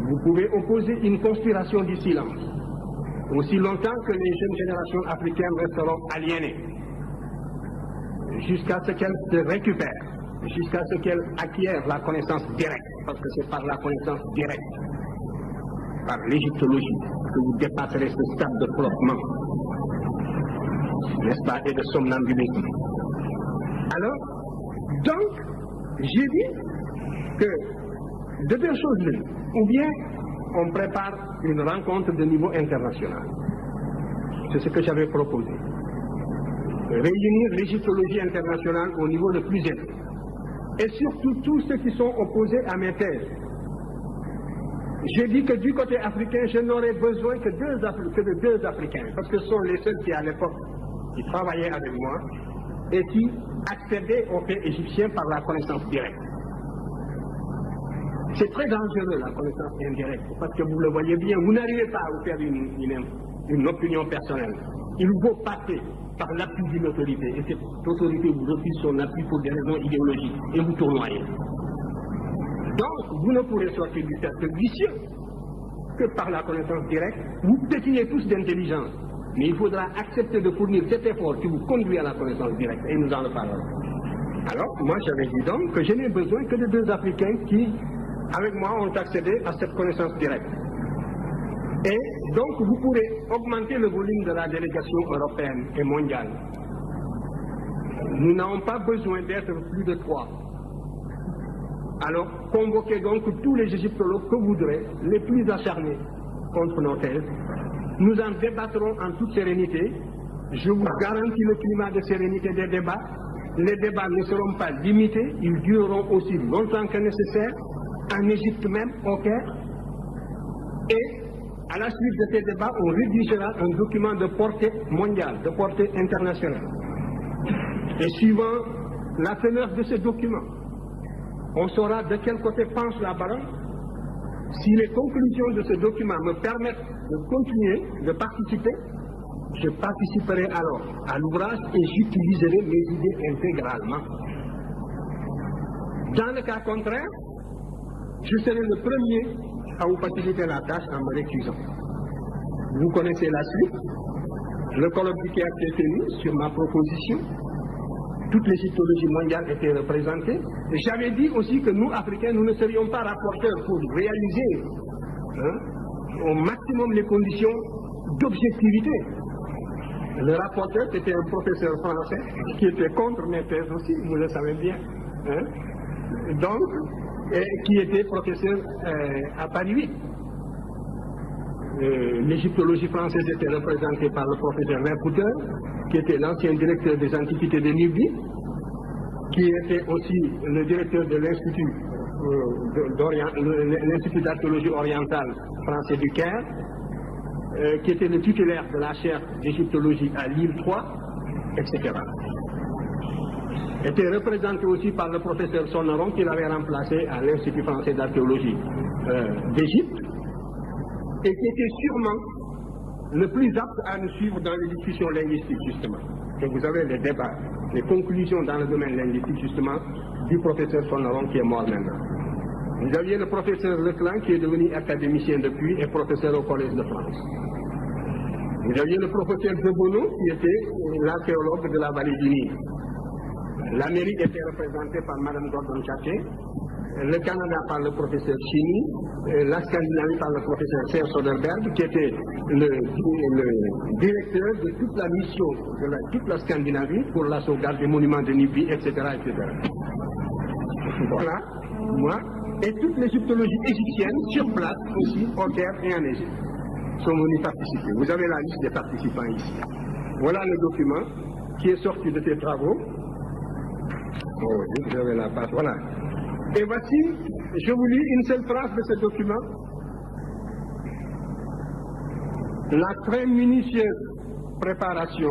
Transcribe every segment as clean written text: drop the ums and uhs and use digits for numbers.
Vous pouvez opposer une conspiration du silence, aussi longtemps que les jeunes générations africaines resteront aliénées, jusqu'à ce qu'elles se récupèrent, jusqu'à ce qu'elles acquièrent la connaissance directe, parce que c'est par la connaissance directe, par l'égyptologie, que vous dépasserez ce stade de flottement, n'est-ce pas, et de somnambulisme. Alors, donc, j'ai dit que de deux choses l'une, ou bien on prépare une rencontre de niveau international. C'est ce que j'avais proposé. Réunir l'égyptologie internationale au niveau le plus élevé. Et surtout tous ceux qui sont opposés à mes thèses. J'ai dit que du côté africain, je n'aurais besoin que de deux Africains, parce que ce sont les seuls qui, à l'époque, qui travaillaient avec moi et qui accédaient aux faits égyptiens par la connaissance directe. C'est très dangereux, la connaissance indirecte, parce que vous le voyez bien, vous n'arrivez pas à vous faire une opinion personnelle. Il faut passer par l'appui d'une autorité, et cette autorité vous refuse son appui pour des raisons idéologiques, et vous tournoyez. Donc, vous ne pourrez sortir du cercle vicieux que par la connaissance directe. Vous pétinez tous d'intelligence, mais il faudra accepter de fournir cet effort qui vous conduit à la connaissance directe, et nous en reparlerons. Alors, moi j'avais dit donc que je n'ai besoin que de deux Africains qui, avec moi, ont accédé à cette connaissance directe. Et donc, vous pourrez augmenter le volume de la délégation européenne et mondiale. Nous n'avons pas besoin d'être plus de 3. Alors, convoquez donc tous les égyptologues que vous voudrez, les plus acharnés contre nos thèses. Nous en débattrons en toute sérénité. Je vous garantis le climat de sérénité des débats. Les débats ne seront pas limités, ils dureront aussi longtemps que nécessaire, en Égypte même, au Caire. Et à la suite de ces débats, on rédigera un document de portée mondiale, de portée internationale. Et suivant la teneur de ce document, on saura de quel côté penche la balance. Si les conclusions de ce document me permettent de continuer, de participer, je participerai alors à l'ouvrage et j'utiliserai mes idées intégralement. Dans le cas contraire, je serai le premier à vous faciliter la tâche en me récusant. Vous connaissez la suite. Le colloque du Caire s'est tenu sur ma proposition. Toute l'égyptologie mondiale était représentée. Et j'avais dit aussi que nous, Africains, nous ne serions pas rapporteurs pour réaliser au maximum les conditions d'objectivité. Le rapporteur, c'était un professeur français qui était contre mes thèses aussi, vous le savez bien. Donc, qui était professeur à Paris 8. L'égyptologie française était représentée par le professeur Vercouteur, qui était l'ancien directeur des antiquités de Nubie, qui était aussi le directeur de l'Institut d'archéologie orientale français du Caire, qui était le titulaire de la chaire d'égyptologie à Lille 3, etc. Était représenté aussi par le professeur Sonneron, qui l'avait remplacé à l'Institut français d'archéologie d'Égypte, et qui était sûrement le plus apte à nous suivre dans les discussions linguistiques, justement. Et vous avez les débats, les conclusions dans le domaine linguistique, justement, du professeur Sonneron, qui est mort maintenant. Vous aviez le professeur Leclan, qui est devenu académicien depuis et professeur au Collège de France. Vous aviez le professeur Zebono, qui était l'archéologue de la vallée du Nil. L'Amérique était représentée par Mme Gordon Chaté, le Canada par le professeur Chini, la Scandinavie par le professeur Serge Soderberg, qui était le directeur de toute la mission de toute la Scandinavie pour la sauvegarde des monuments de Nubie, etc., etc. Voilà, moi, et toute l'égyptologie égyptienne sur place aussi, au Caire et en Égypte, sont venus participer. Vous avez la liste des participants ici. Voilà le document qui est sorti de ces travaux. Oh, vous avez la page, voilà. Et voici, je vous lis une seule phrase de ce document. La très minutieuse préparation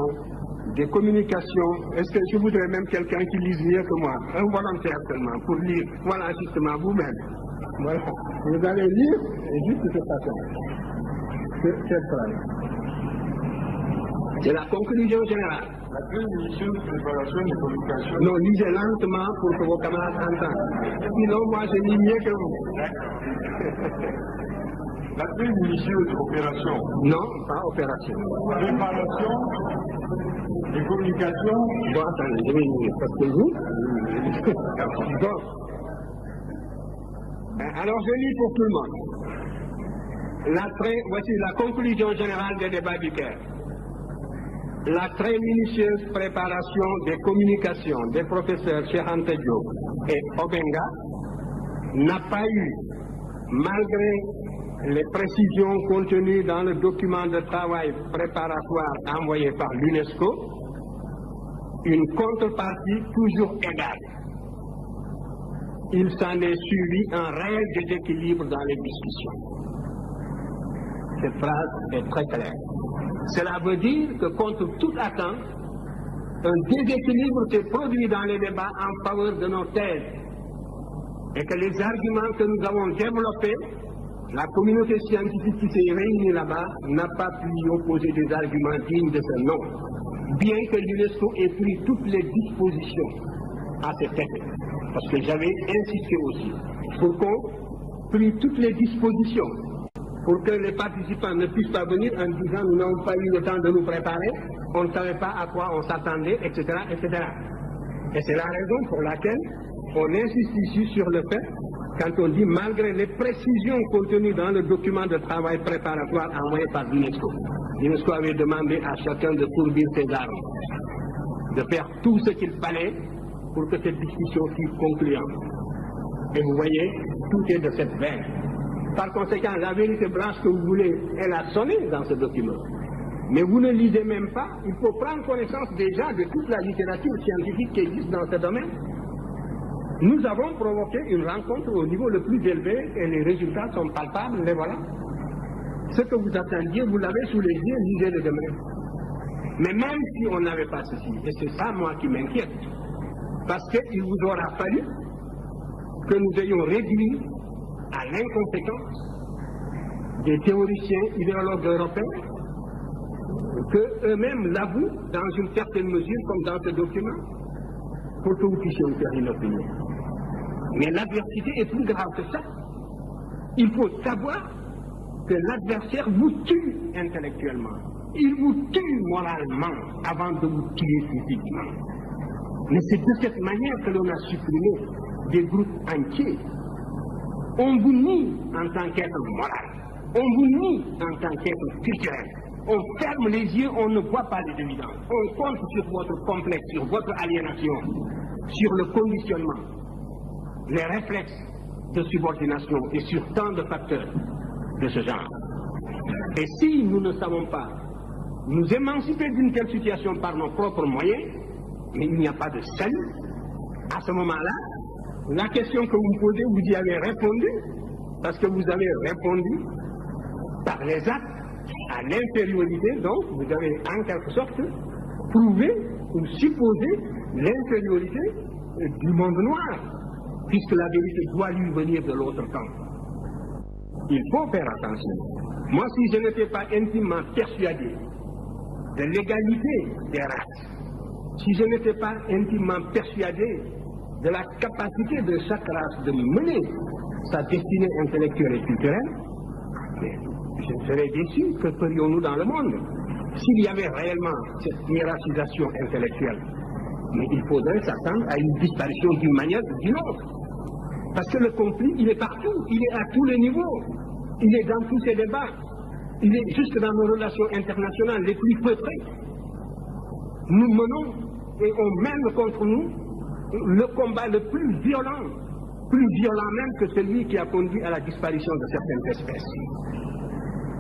des communications. Est-ce que je voudrais même quelqu'un qui lise mieux que moi? Un volontaire seulement, pour lire. Voilà, justement, vous-même. Voilà. Vous allez lire, et juste cette façon. Cette phrase. C'est la conclusion générale. La très minutieuse préparation des communications. Non, lisez lentement pour que vos camarades entendent. Sinon, moi, je lis mieux que vous. La très minutieuse opération. Non, pas opération. Préparation et communication. Bon, attendez, je vais y venir, parce que vous... Bon. Alors, je lis pour tout le monde. Voici la conclusion générale des débats du Caire. La très minutieuse préparation des communications des professeurs Cheikh Anta Diop et Obenga n'a pas eu, malgré les précisions contenues dans le document de travail préparatoire envoyé par l'UNESCO, une contrepartie toujours égale. Il s'en est suivi un réel déséquilibre dans les discussions. Cette phrase est très claire. Cela veut dire que contre toute attente, un déséquilibre s'est produit dans les débats en faveur de nos thèses et que les arguments que nous avons développés, la communauté scientifique qui s'est réunie là-bas n'a pas pu y opposer des arguments dignes de ce nom, bien que l'UNESCO ait pris toutes les dispositions à cet effet. Parce que j'avais insisté aussi pour qu'on prit toutes les dispositions pour que les participants ne puissent pas venir en disant nous n'avons pas eu le temps de nous préparer, on ne savait pas à quoi on s'attendait, etc., etc. Et c'est la raison pour laquelle on insiste ici sur le fait, quand on dit malgré les précisions contenues dans le document de travail préparatoire envoyé par l'UNESCO. L'UNESCO avait demandé à chacun de fourbir ses armes, de faire tout ce qu'il fallait pour que cette discussion fût concluante. Et vous voyez, tout est de cette veine. Par conséquent, la vérité blanche que vous voulez, elle a sonné dans ce document. Mais vous ne lisez même pas, il faut prendre connaissance déjà de toute la littérature scientifique qui existe dans ce domaine. Nous avons provoqué une rencontre au niveau le plus élevé et les résultats sont palpables, les voilà. Ce que vous attendiez, vous l'avez sous les yeux, lisez-le demain. Mais même si on n'avait pas ceci, et c'est ça moi qui m'inquiète, parce qu'il vous aura fallu que nous ayons réduit à l'inconséquence des théoriciens idéologues européens, que eux-mêmes l'avouent dans une certaine mesure, comme dans ce document, pour que vous puissiez vous faire une opinion. Mais l'adversité est plus grave que ça. Il faut savoir que l'adversaire vous tue intellectuellement. Il vous tue moralement avant de vous tuer physiquement. Mais c'est de cette manière que l'on a supprimé des groupes entiers. On vous nie en tant qu'être moral. On vous nie en tant qu'être culturel. On ferme les yeux, on ne voit pas les évidences. On compte sur votre complexe, sur votre aliénation, sur le conditionnement, les réflexes de subordination et sur tant de facteurs de ce genre. Et si nous ne savons pas nous émanciper d'une telle situation par nos propres moyens, mais il n'y a pas de salut, à ce moment-là, la question que vous me posez, vous y avez répondu, parce que vous avez répondu par les actes à l'infériorité, donc vous avez en quelque sorte prouvé ou supposé l'infériorité du monde noir, puisque la vérité doit lui venir de l'autre camp. Il faut faire attention. Moi, si je n'étais pas intimement persuadé de l'égalité des races, si je n'étais pas intimement persuadé de la capacité de chaque race de mener sa destinée intellectuelle et culturelle, je serais déçu. Que ferions-nous dans le monde s'il y avait réellement cette hiérarchisation intellectuelle? Mais il faudrait s'attendre à une disparition d'une manière ou d'une autre. Parce que le conflit, il est partout, il est à tous les niveaux, il est dans tous ces débats, il est jusque dans nos relations internationales les plus feutrées. Nous menons et on mène contre nous le combat le plus violent même que celui qui a conduit à la disparition de certaines espèces.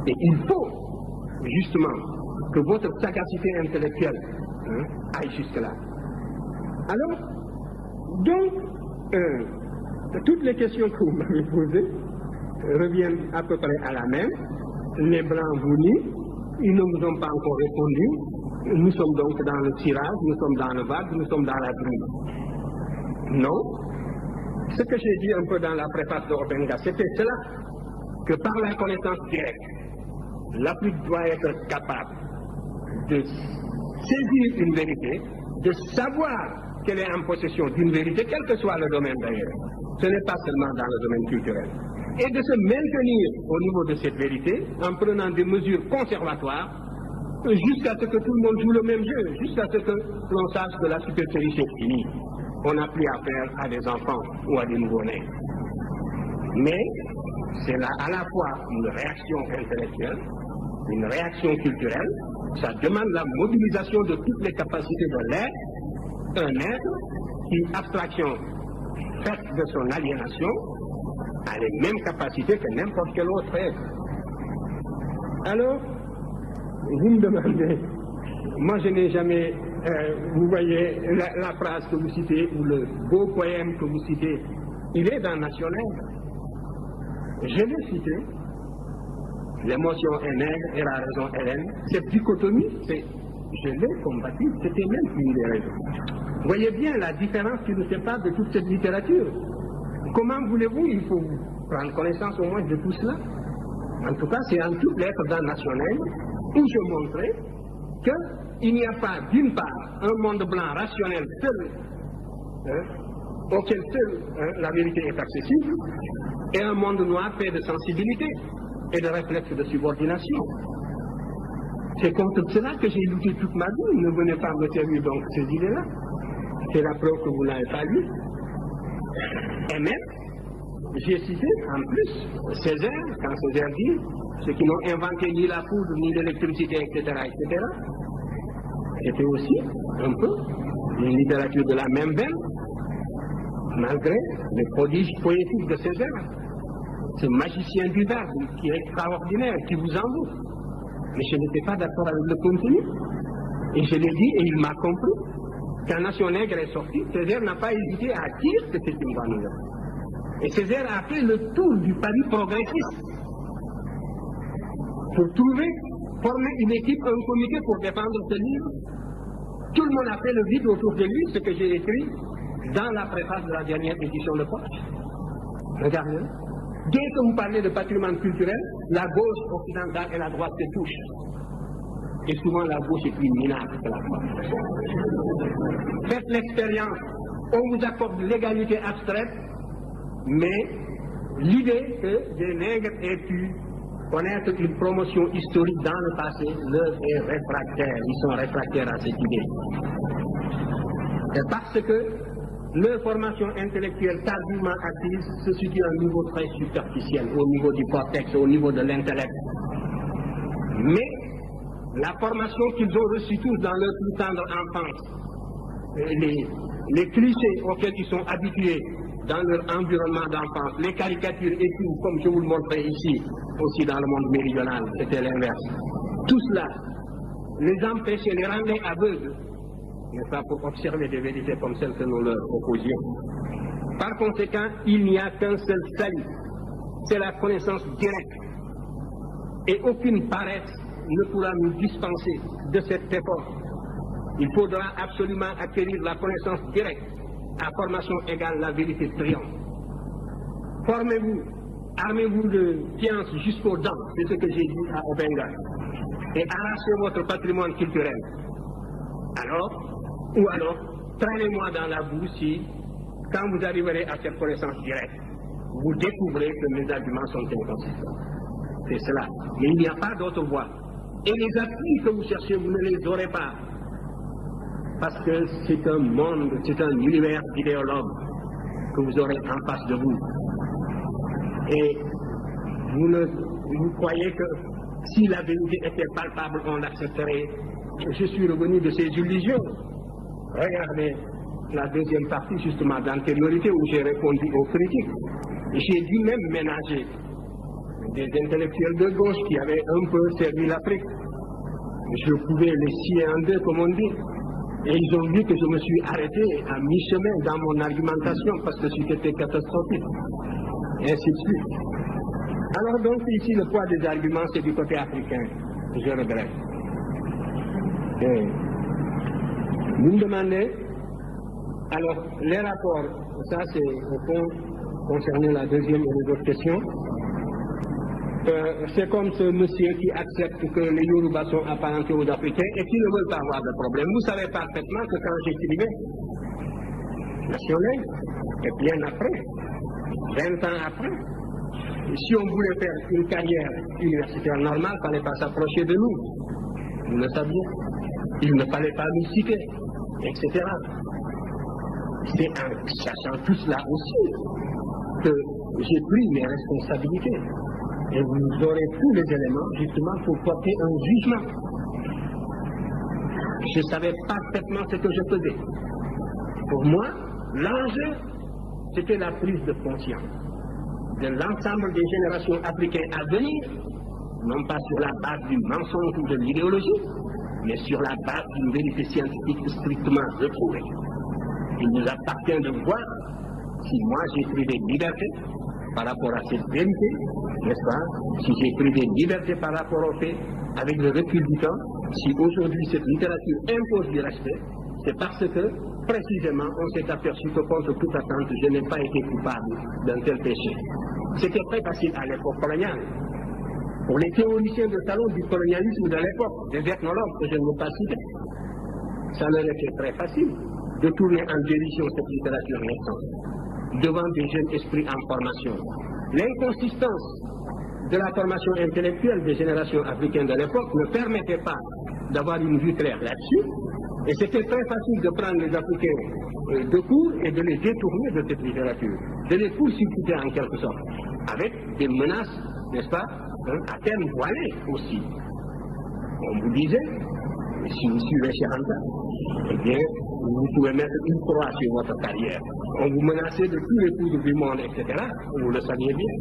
Et il faut justement que votre sagacité intellectuelle aille jusque-là. Alors, donc, toutes les questions que vous m'avez posées reviennent à peu près à la même. Les Blancs vous nient, ils ne vous ont pas encore répondu. Nous sommes donc dans le tirage, nous sommes dans le vague, nous sommes dans la brume. Non. Ce que j'ai dit un peu dans la préface de Obenga, c'était cela, que par la connaissance directe, l'Afrique doit être capable de saisir une vérité, de savoir qu'elle est en possession d'une vérité, quel que soit le domaine d'ailleurs. Ce n'est pas seulement dans le domaine culturel. et de se maintenir au niveau de cette vérité en prenant des mesures conservatoires jusqu'à ce que tout le monde joue le même jeu, jusqu'à ce que l'on sache que la supercherie est finie. On n'a plus affaire à des enfants ou à des nouveau-nés. Mais c'est là à la fois une réaction intellectuelle, une réaction culturelle, ça demande la mobilisation de toutes les capacités de l'être, un être qui, abstraction faite de son aliénation, a les mêmes capacités que n'importe quel autre être. Alors, vous me demandez, moi je n'ai jamais, vous voyez la phrase que vous citez, ou le beau poème que vous citez, il est dans National. Je l'ai cité, l'émotion est nègre et la raison est laine. Cette dichotomie, je l'ai combattue, c'était même une des raisons. Vous voyez bien la différence qui nous sépare de toute cette littérature. Comment voulez-vous, il faut prendre connaissance au moins de tout cela. En tout cas, c'est en toutes lettres dans National où je montrais qu'il n'y a pas, d'une part, un monde blanc rationnel seul, auquel seul la vérité est accessible, et un monde noir fait de sensibilité et de réflexes de subordination. C'est contre cela que j'ai lutté toute ma vie. Ne venez pas me servir donc ces idées-là. C'est la preuve que vous n'avez pas lu. Et même, j'ai cité en plus Césaire, quand Césaire dit ceux qui n'ont inventé ni la poudre, ni l'électricité, etc., etc. C'était aussi un peu une littérature de la même veine, malgré les prodiges poétiques de Césaire. Ce magicien du verbe qui est extraordinaire, qui vous envoûte. Mais je n'étais pas d'accord avec le contenu. Et je l'ai dit et il m'a compris. Quand Nation Nègre est sorti, Césaire n'a pas hésité à dire que c'est une bonne nouvelle. Et Césaire a fait le tour du Paris progressiste pour trouver, former une équipe, un comité pour défendre ce livre. Tout le monde a fait le vide autour de lui, ce que j'ai écrit dans la préface de la dernière édition de Poche. Regardez. Dès que vous parlez de patrimoine culturel, la gauche occidentale et la droite se touchent. Et souvent la gauche est plus minable que la droite. Faites l'expérience, on vous accorde l'égalité abstraite, mais l'idée que des nègres aient pu connaître une promotion historique dans le passé leur est réfractaire. Ils sont réfractaires à cette idée. Et parce que leur formation intellectuelle tardivement acquise se situe à un niveau très superficiel, au niveau du cortex, au niveau de l'intellect. Mais la formation qu'ils ont reçue tous dans leur plus tendre enfance, les clichés auxquels ils sont habitués dans leur environnement d'enfance, les caricatures et tout, comme je vous le montrais ici, aussi dans le monde méridional, c'était l'inverse. Tout cela les empêchait, les rendait aveugles, n'est-ce pas, pour observer des vérités comme celles que nous leur opposions. Par conséquent, il n'y a qu'un seul salut, c'est la connaissance directe. Et aucune paresse ne pourra nous dispenser de cet effort. Il faudra absolument acquérir la connaissance directe. À formation égale, la vérité triomphe. Formez-vous, armez-vous de science jusqu'aux dents, c'est ce que j'ai dit à Obenga, et arrachez votre patrimoine culturel. Alors, traînez-moi dans la boue si, quand vous arriverez à cette connaissance directe, vous découvrez que mes arguments sont inconsistants. C'est cela. Mais il n'y a pas d'autre voie. Et les appuis que vous cherchez, vous ne les aurez pas. Parce que c'est un monde, c'est un univers d'idéologues que vous aurez en face de vous. Et vous croyez que si la vérité était palpable, on l'accepterait. Je suis revenu de ces illusions. Regardez la deuxième partie, justement, d'antériorité, où j'ai répondu aux critiques. J'ai dû même ménager des intellectuels de gauche qui avaient un peu servi l'Afrique. Je pouvais les scier en deux, comme on dit. Et ils ont vu que je me suis arrêté à mi-chemin dans mon argumentation parce que c'était catastrophique. Et ainsi de suite. Alors donc ici le poids des arguments c'est du côté africain. Je regrette. Et vous me demandez, alors les rapports, ça c'est au fond concernant la deuxième et les autres questions. C'est comme ce monsieur qui accepte que les Yorubas sont apparentés aux Africains et qui ne veulent pas avoir de problème. Vous savez parfaitement que quand j'écrivais Nation Nègre, et bien après, 20 ans après, si on voulait faire une carrière universitaire normale, il ne fallait pas s'approcher de nous. Vous le saviez. Il ne fallait pas nous citer, etc. C'est en sachant tout cela aussi que j'ai pris mes responsabilités. Et vous aurez tous les éléments justement pour porter un jugement. Je savais parfaitement ce que je faisais. Pour moi, l'enjeu, c'était la prise de conscience de l'ensemble des générations africaines à venir, non pas sur la base du mensonge ou de l'idéologie, mais sur la base d'une vérité scientifique strictement retrouvée. Il nous appartient de voir si moi j'ai pris des libertés par rapport à cette vérité, n'est-ce pas? Si j'ai pris des libertés par rapport au fait, avec le recul du temps, si aujourd'hui cette littérature impose du respect, c'est parce que, précisément, on s'est aperçu que contre toute attente, je n'ai pas été coupable d'un tel péché. C'était très facile à l'époque coloniale. Pour les théoriciens de salon du colonialisme de l'époque, des ethnologues que je ne veux pas citer, ça leur était très facile de tourner en dérision cette littérature naissante devant des jeunes esprits en formation. L'inconsistance de la formation intellectuelle des générations africaines de l'époque ne permettait pas d'avoir une vue claire là-dessus, et c'était très facile de prendre les Africains de court et de les détourner de cette littérature, de les court-circuiter en quelque sorte, avec des menaces, n'est-ce pas, à terme voilées aussi. On vous disait, si vous suivez chez Anta, eh bien, vous pouvez mettre une croix sur votre carrière. On vous menaçait de tous les coups du monde, etc. Vous le saviez bien.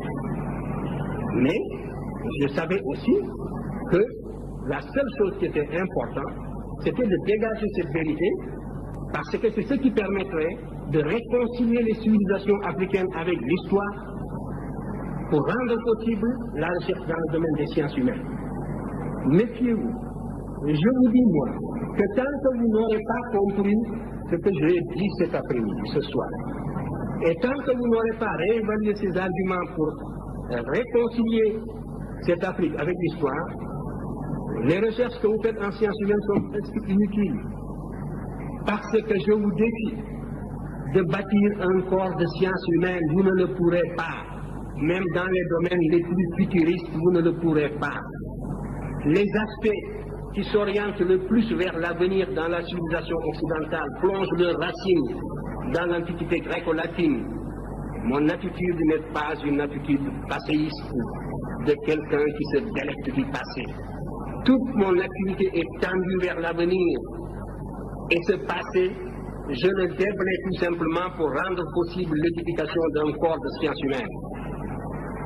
Mais je savais aussi que la seule chose qui était importante, c'était de dégager cette vérité, parce que c'est ce qui permettrait de réconcilier les civilisations africaines avec l'histoire pour rendre possible la recherche dans le domaine des sciences humaines. Méfiez-vous. Je vous dis, moi, que tant que vous n'aurez pas compris ce que j'ai dit cet après-midi, ce soir, et tant que vous n'aurez pas réévalué ces arguments pour réconcilier cette Afrique avec l'histoire, les recherches que vous faites en sciences humaines sont presque inutiles. Parce que je vous défie de bâtir un corps de sciences humaines, vous ne le pourrez pas. Même dans les domaines les plus futuristes, vous ne le pourrez pas. Les aspects qui s'orientent le plus vers l'avenir dans la civilisation occidentale plongent leurs racines dans l'antiquité gréco-latine. Mon attitude n'est pas une attitude passéiste de quelqu'un qui se délecte du passé. Toute mon activité est tendue vers l'avenir. Et ce passé, je le déblaye tout simplement pour rendre possible l'édification d'un corps de sciences humaines.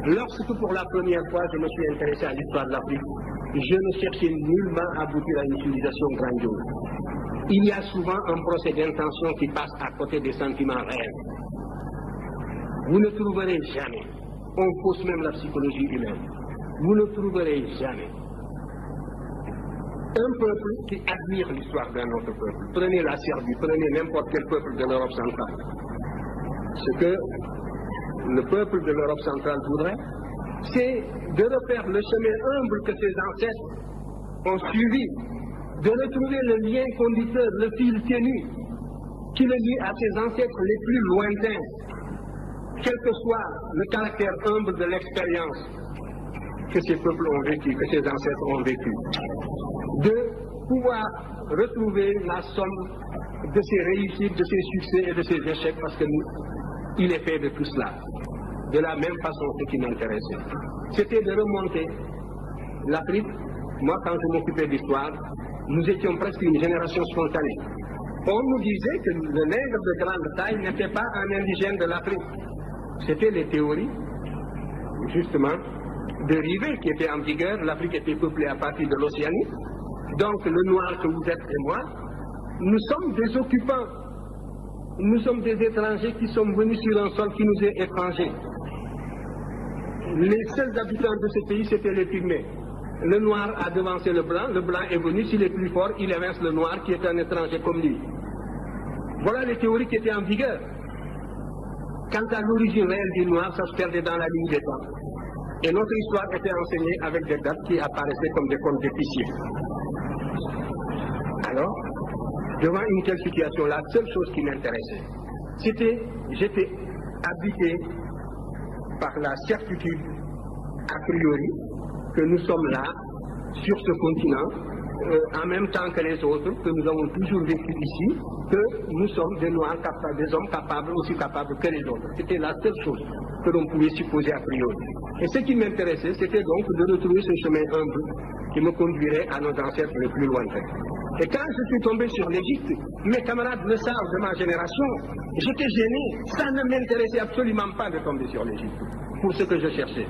Lorsque pour la première fois je me suis intéressé à l'histoire de l'Afrique, je ne cherchais nullement à aboutir à une civilisation grandiose. Il y a souvent un procès d'intention qui passe à côté des sentiments réels. Vous ne trouverez jamais, on fausse même la psychologie humaine, vous ne trouverez jamais un peuple qui admire l'histoire d'un autre peuple. Prenez la Serbie, prenez n'importe quel peuple de l'Europe centrale. Ce que le peuple de l'Europe centrale voudrait, c'est de refaire le chemin humble que ses ancêtres ont suivi, de retrouver le lien conducteur, le fil ténu, qui le lie à ses ancêtres les plus lointains, quel que soit le caractère humble de l'expérience que ces peuples ont vécu, que ces ancêtres ont vécu. De pouvoir retrouver la somme de ses réussites, de ses succès et de ses échecs, parce qu'il est fait de tout cela. De la même façon, ce qui m'intéressait, c'était de remonter l'Afrique. Moi, quand je m'occupais d'histoire, nous étions presque une génération spontanée. On nous disait que le nègre de grande taille n'était pas un indigène de l'Afrique. C'était les théories, justement, de Rivet qui étaient en vigueur. L'Afrique était peuplée à partir de l'Océanie. Donc, le noir que vous êtes et moi, nous sommes des occupants. Nous sommes des étrangers qui sont venus sur un sol qui nous est étranger. Les seuls habitants de ce pays, c'était les Pygmées. Le noir a devancé le blanc est venu, s'il est plus fort, il évince le noir qui est un étranger comme lui. Voilà les théories qui étaient en vigueur. Quant à l'origine réelle du noir, ça se perdait dans la ligne des temps. Et notre histoire était enseignée avec des dates qui apparaissaient comme des contes d'épiciers. Alors, devant une telle situation, la seule chose qui m'intéressait, c'était, j'étais habité par la certitude a priori que nous sommes là, sur ce continent, en même temps que les autres, que nous avons toujours vécu ici, que nous sommes des Noirs capables, des hommes capables, aussi capables que les autres. C'était la seule chose que l'on pouvait supposer a priori. Et ce qui m'intéressait, c'était donc de retrouver ce chemin humble qui me conduirait à nos ancêtres les plus lointains. Et quand je suis tombé sur l'Égypte, mes camarades le savent de ma génération, j'étais gêné, ça ne m'intéressait absolument pas de tomber sur l'Égypte, pour ce que je cherchais.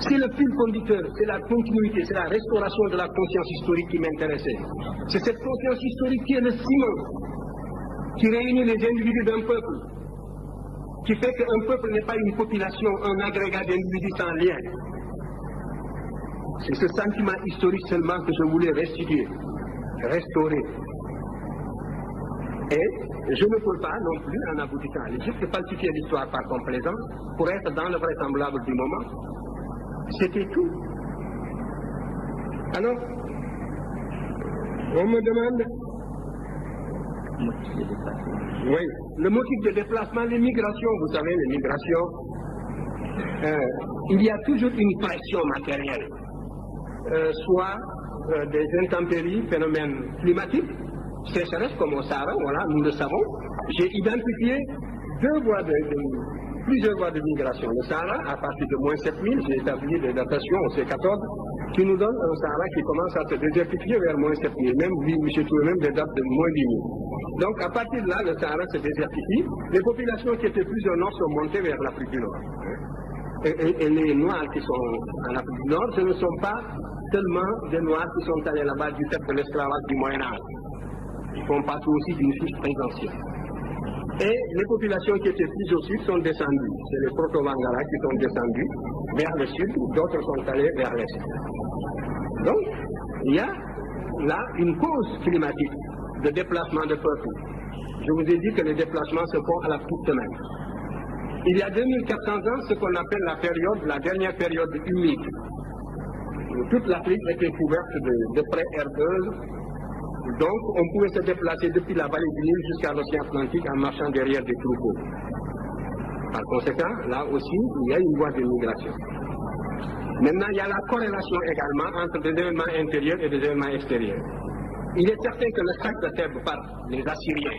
C'est le fil conducteur, c'est la continuité, c'est la restauration de la conscience historique qui m'intéressait. C'est cette conscience historique qui est le ciment, qui réunit les individus d'un peuple, qui fait qu'un peuple n'est pas une population, un agrégat d'individus sans lien. C'est ce sentiment historique seulement que je voulais restituer, restaurer. Et je ne peux pas non plus, en aboutissant à l'Égypte, falsifier l'histoire par complaisance pour être dans le vraisemblable du moment. C'était tout. Alors, on me demande... Oui, le motif de déplacement, les migrations, vous savez, les migrations, il y a toujours une pression matérielle, soit des intempéries, phénomènes climatiques, sécheresse comme au Sahara, voilà, nous le savons. J'ai identifié plusieurs voies de migration. Le Sahara, à partir de moins 7000, j'ai établi des datations au C14 qui nous donnent un Sahara qui commence à se désertifier vers moins 7000. Même, oui, j'ai trouvé même des dates de moins 10 000. Donc, à partir de là, le Sahara se désertifie. Les populations qui étaient plus au nord sont montées vers l'Afrique du Nord. Et les Noirs qui sont en Afrique du Nord, ce ne sont pas seulement des Noirs qui sont allés là-bas du fait de l'esclavage du Moyen-Âge. Ils font partie aussi d'une source présentielle. Et les populations qui étaient plus au sud sont descendues. C'est les Proto-Vangara qui sont descendus vers le sud, d'autres sont allés vers l'est. Donc, il y a là une cause climatique de déplacement de peuple. Je vous ai dit que les déplacements se font à la toute semaine. Il y a 2400 ans, ce qu'on appelle la dernière période humide, où toute l'Afrique était couverte de praies herbeuses. Donc, on pouvait se déplacer depuis la vallée du Nil jusqu'à l'océan Atlantique en marchant derrière des troupeaux. Par conséquent, là aussi, il y a une voie de migration. Maintenant, il y a la corrélation également entre des événements intérieurs et des événements extérieurs. Il est certain que le sac de Thèbes par les Assyriens,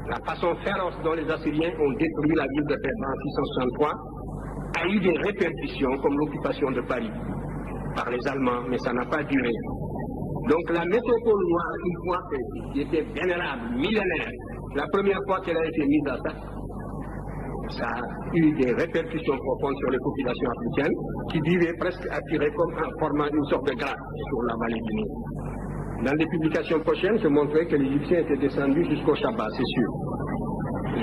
la façon féroce dont les Assyriens ont détruit la ville de Thèbes en 663, a eu des répercussions comme l'occupation de Paris par les Allemands, mais ça n'a pas duré. Donc la métropole noire, une fois qui était vénérable, millénaire, la première fois qu'elle a été mise à sac, ça a eu des répercussions profondes sur les populations africaines qui vivaient presque attirées comme en formant une sorte de grappe sur la vallée du Nil. Dans les publications prochaines, je montrerai que les Égyptiens étaient descendus jusqu'au Shabbat, c'est sûr,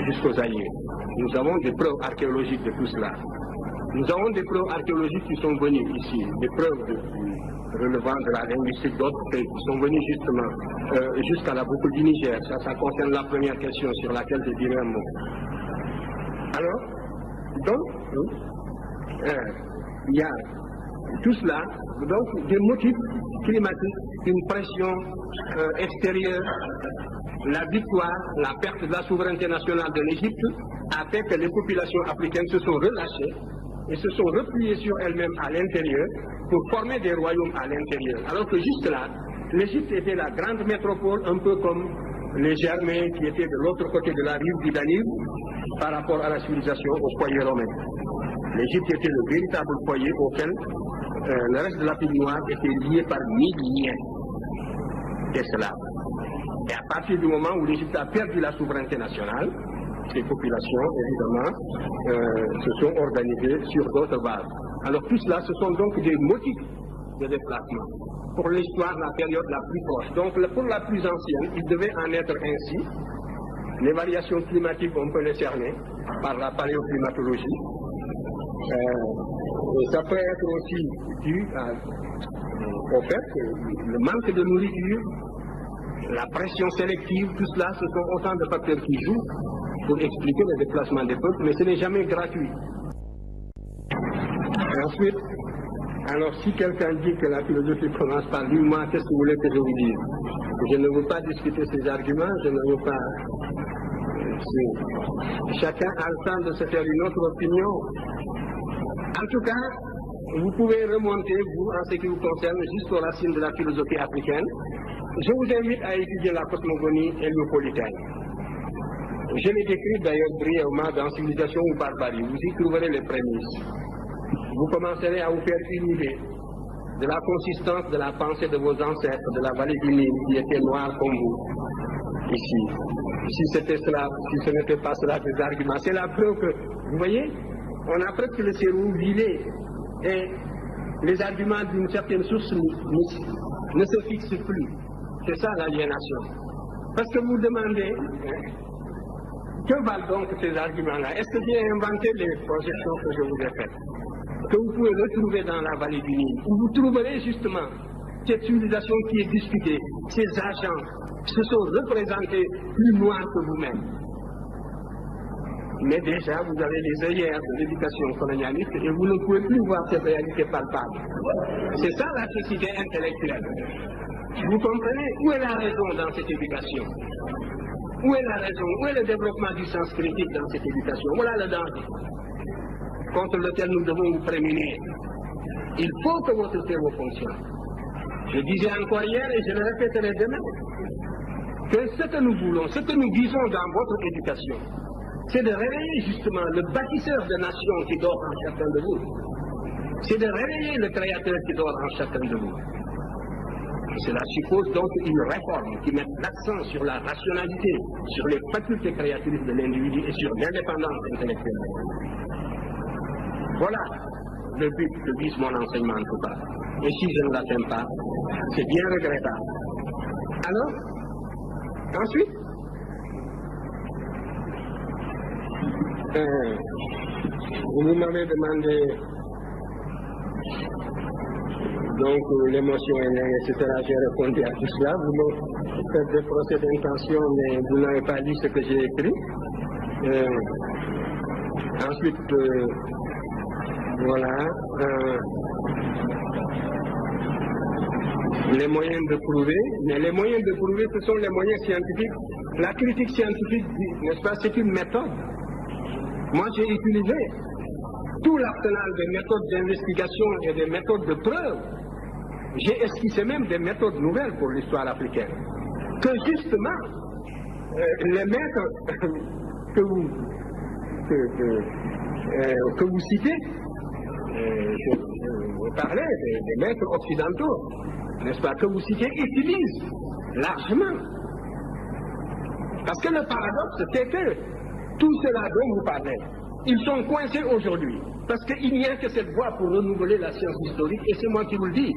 jusqu'aux Zaïre. Nous avons des preuves archéologiques de tout cela. Nous avons des preuves archéologiques qui sont venues ici, des preuves relevant de la linguistique d'autres pays qui sont venus justement jusqu'à la boucle du Niger. Ça concerne la première question sur laquelle je dirai un mot. Alors, donc, il y a tout cela, donc des motifs climatiques, une pression extérieure, la victoire, la perte de la souveraineté nationale de l'Égypte a fait que les populations africaines se sont relâchées et se sont repliées sur elles-mêmes à l'intérieur pour former des royaumes à l'intérieur. Alors que juste là, l'Égypte était la grande métropole, un peu comme les Germains qui étaient de l'autre côté de la rive du Danube par rapport à la civilisation au foyer romain. L'Égypte était le véritable foyer auquel le reste de l'Afrique noire était lié par mille liens. C'est cela. Et à partir du moment où l'Égypte a perdu la souveraineté nationale, ces populations, évidemment, se sont organisées sur d'autres bases. Alors tout cela, ce sont donc des motifs de déplacement. Pour l'histoire, la période la plus proche. Donc pour la plus ancienne, il devait en être ainsi. Les variations climatiques, on peut les cerner par la paléoclimatologie. Ça peut être aussi dû au fait que le manque de nourriture, la pression sélective, tout cela, ce sont autant de facteurs qui jouent pour expliquer le déplacement des peuples, mais ce n'est jamais gratuit. Et ensuite, alors si quelqu'un dit que la philosophie commence par lui, moi, qu'est-ce que vous voulez que je vous dise? Je ne veux pas discuter ces arguments, je ne veux pas... Chacun a le temps de se faire une autre opinion. En tout cas, vous pouvez remonter, vous, en ce qui vous concerne, jusqu'aux racines de la philosophie africaine. Je vous invite à étudier la cosmogonie héliopolitaine. Je l'ai décrit d'ailleurs brièvement dans Civilisation ou Barbarie. Vous y trouverez les prémices. Vous commencerez à vous faire une idée de la consistance de la pensée de vos ancêtres de la vallée du Nil, qui étaient noirs comme vous, ici. Si c'était cela, si ce n'était pas cela, des arguments. C'est la preuve que, vous voyez, on a presque le cerveau vidé et les arguments d'une certaine source ne se fixent plus. C'est ça l'aliénation. Parce que vous demandez, que valent donc ces arguments-là? Est-ce que j'ai inventé les projections que je vous ai faites, que vous pouvez retrouver dans la vallée du Nil, où vous trouverez justement cette civilisation qui est discutée, ces agents qui se sont représentés plus noirs que vous-même. Mais déjà, vous avez les œillères de l'éducation colonialiste et vous ne pouvez plus voir cette réalité palpable. C'est ça la cécité intellectuelle. Vous comprenez? Où est la raison dans cette éducation? Où est la raison? Où est le développement du sens critique dans cette éducation? Voilà le danger contre lequel nous devons vous prémunir. Il faut que votre cerveau fonctionne. Je disais encore hier et je le répéterai demain, que ce que nous voulons, ce que nous visons dans votre éducation, c'est de réveiller justement le bâtisseur de nations qui dort en chacun de vous. C'est de réveiller le créateur qui dort en chacun de vous. Cela suppose donc une réforme qui mette l'accent sur la rationalité, sur les facultés créatrices de l'individu et sur l'indépendance intellectuelle. Voilà le but que vise mon enseignement en tout cas. Et si je ne l'atteins pas, c'est bien regrettable. Alors, ensuite, vous m'avez demandé donc l'émotion est née, etc. J'ai répondu à tout cela. Vous me faites des procès d'intention, mais vous n'avez pas lu ce que j'ai écrit. Ensuite, voilà. Les moyens de prouver, mais les moyens de prouver, ce sont les moyens scientifiques. La critique scientifique, n'est-ce pas, c'est une méthode. Moi, j'ai utilisé tout l'arsenal des méthodes d'investigation et des méthodes de preuve. J'ai esquissé même des méthodes nouvelles pour l'histoire africaine. Que justement, les maîtres que vous citez, je parlais des maîtres occidentaux, n'est-ce pas, que vous citez, utilisent largement. Parce que le paradoxe, c'est que tout cela dont vous parlez, ils sont coincés aujourd'hui. Parce qu'il n'y a que cette voie pour renouveler la science historique, et c'est moi qui vous le dis.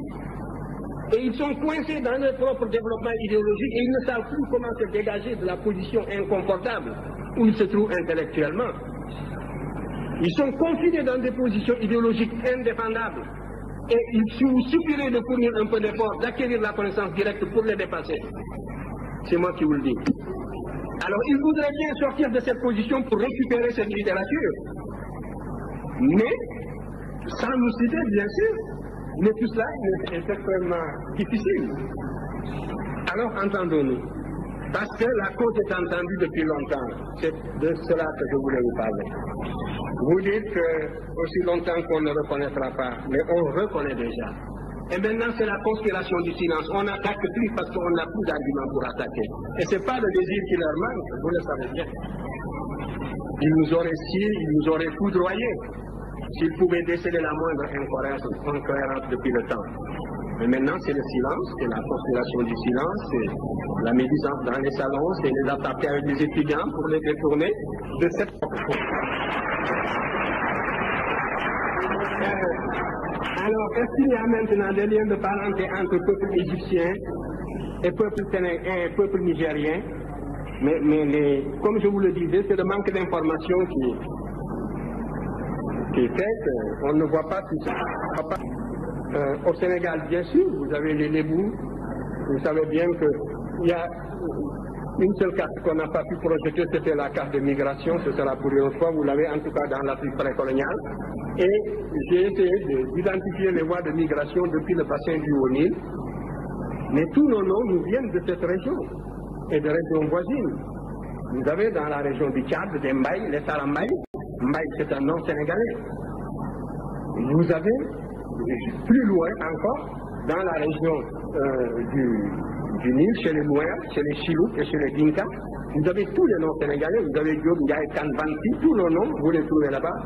Et ils sont coincés dans leur propre développement idéologique et ils ne savent plus comment se dégager de la position inconfortable où ils se trouvent intellectuellement. Ils sont confinés dans des positions idéologiques indéfendables. Et il vous suffirait de fournir un peu d'effort, d'acquérir la connaissance directe pour les dépasser. C'est moi qui vous le dis. Alors, ils voudraient bien sortir de cette position pour récupérer cette littérature. Mais, sans nous citer, bien sûr, mais tout cela est extrêmement difficile. Alors, entendons-nous. Parce que la cause est entendue depuis longtemps. C'est de cela que je voulais vous parler. Vous dites que aussi longtemps qu'on ne reconnaîtra pas, mais on reconnaît déjà. Et maintenant, c'est la conspiration du silence. On n'attaque plus parce qu'on n'a plus d'arguments pour attaquer. Et ce n'est pas le désir qui leur manque, vous le savez bien. Ils nous auraient sciés, ils nous auraient foudroyés, s'ils pouvaient déceler la moindre incohérence depuis le temps. Mais maintenant, c'est le silence, c'est la conspiration du silence, c'est la médisance dans les salons, c'est les attaquer avec les étudiants pour les détourner de cette Alors, est-ce qu'il y a maintenant des liens de parenté entre peuple égyptien et peuple nigérien? Mais comme je vous le disais, c'est le manque d'information qui fait qu'on ne voit pas tout ça. Au Sénégal, bien sûr, vous avez les Lébous. Vous savez bien qu'il y a une seule carte qu'on n'a pas pu projeter, c'était la carte de migration. Ce sera pour une autre fois. Vous l'avez en tout cas dans l'Afrique précoloniale. Et j'ai essayé d'identifier les voies de migration depuis le bassin du Haut-Nil. Mais tous nos noms nous viennent de cette région et de régions voisines. Vous avez dans la région du Tchad, des Mbaye, les Sarambaye. Mbaye, c'est un nom sénégalais. Vous avez plus loin encore, dans la région du Nil, chez les Mouers, chez les Chilouks et chez les Dinka. Vous avez tous les noms sénégalais, vous avez Diop, Ndiaye, Kanvanti, tous nos noms, vous les trouvez là-bas.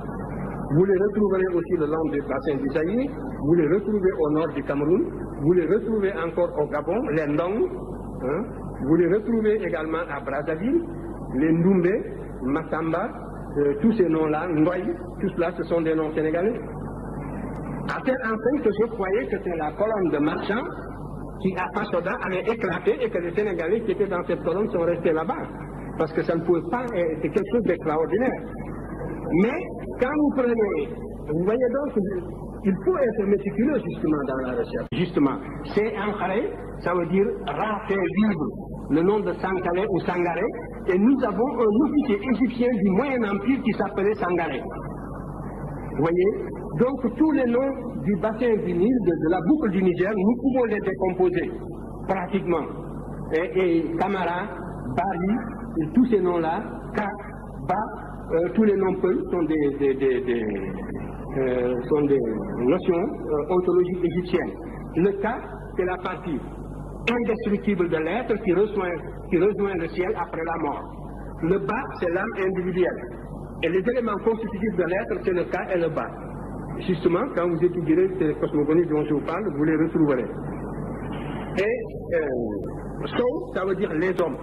Vous les retrouverez aussi le long du bassin du Saïd, vous les retrouvez au nord du Cameroun, vous les retrouvez encore au Gabon, les Ndong, hein, vous les retrouvez également à Brazzaville, les Ndoumbe, Massamba, tous ces noms-là, Ngoy, tout cela, ce sont des noms sénégalais. À telle enseigne que je croyais que c'est la colonne de marchands qui, à Fashoda, avait éclaté et que les Sénégalais qui étaient dans cette colonne sont restés là-bas. Parce que ça ne pouvait pas, c'est quelque chose d'extraordinaire. Mais quand vous prenez, vous voyez donc, il faut être méticuleux justement dans la recherche. Justement, c'est Ankharé, ça veut dire rat fait vivre, le nom de Sankharé ou Sangaré, et nous avons un officier égyptien du Moyen Empire qui s'appelait Sangaré. Vous voyez? Donc tous les noms du bassin du Nil, de la boucle du Niger, nous pouvons les décomposer pratiquement. Et Kamara, Bari, tous ces noms-là, Ka, Ba, tous les noms Peul sont des notions ontologiques égyptiennes. Le Ka, c'est la partie indestructible de l'être qui rejoint le ciel après la mort. Le Ba, c'est l'âme individuelle. Et les éléments constitutifs de l'être, c'est le Ka et le Ba. Justement, quand vous étudierez ces cosmogonies dont je vous parle, vous les retrouverez. Et Sow, ça veut dire les hommes.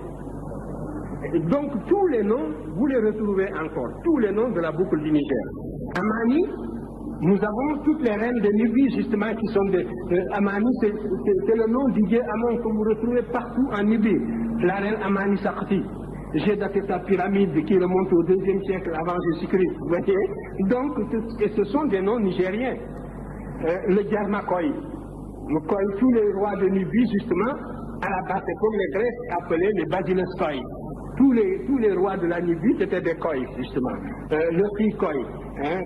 Et donc tous les noms, vous les retrouvez encore, tous les noms de la boucle du Niger. Amani, nous avons toutes les reines de Nubie, justement, qui sont des... Amani, c'est le nom du dieu Amon que vous retrouvez partout en Nubie. La reine Amani Sakti. J'ai daté sa pyramide qui remonte au 2e siècle avant Jésus-Christ. Vous voyez? Donc, et ce sont des noms nigériens. Le Djarmakoy. Tous les rois de Nubie, justement, à la base, c'est comme les Grecs appelaient les Basileskoy. Tous les rois de la Nubie, c'était des Koy, justement. Le Krikoy,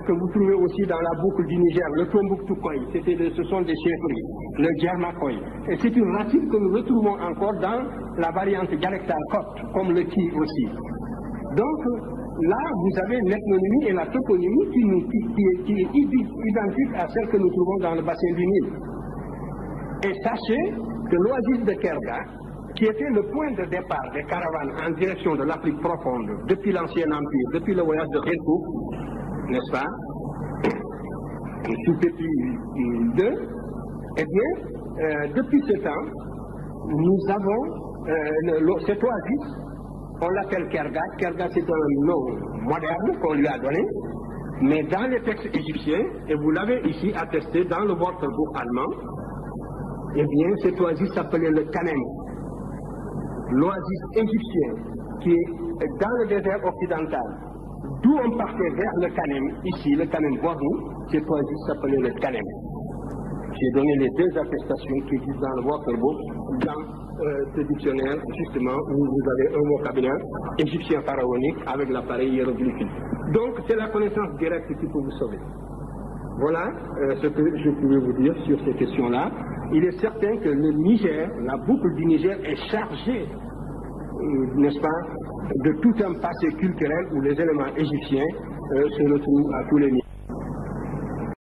que vous trouvez aussi dans la boucle du Niger, le Tombouctou Koy, ce sont des chefferies. Le Djarmakoy. Et c'est une racine que nous retrouvons encore dans la variante dialectale copte, comme le Ki aussi. Donc, là, vous avez l'ethnonymie et la toponymie qui est identique à celle que nous trouvons dans le bassin du Nil. Et sachez que l'oasis de Kerga, qui était le point de départ des caravanes en direction de l'Afrique profonde, depuis l'Ancien Empire, depuis le voyage de Renko, n'est-ce pas, sous Pépi II, eh bien, depuis ce temps, nous avons cette oasis, on l'appelle Kerga. Kerga, c'est un nom moderne qu'on lui a donné, mais dans les textes égyptiens, et vous l'avez ici attesté dans le Wörterbuch allemand, eh bien, cette oasis s'appelait le Kanem. L'oasis égyptien qui est dans le désert occidental, d'où on partait vers le Kanem, ici, le Kanem Bornou, cette oasis s'appelait le Kanem. J'ai donné les deux attestations qui existent dans le Wörterbuch, dans ce dictionnaire, justement, où vous avez un vocabulaire égyptien pharaonique avec l'appareil hiéroglyphique. Donc, c'est la connaissance directe qui peut vous sauver. Voilà ce que je pouvais vous dire sur ces questions-là. Il est certain que le Niger, la boucle du Niger est chargée, n'est-ce pas, de tout un passé culturel où les éléments égyptiens se retrouvent à tous les niveaux.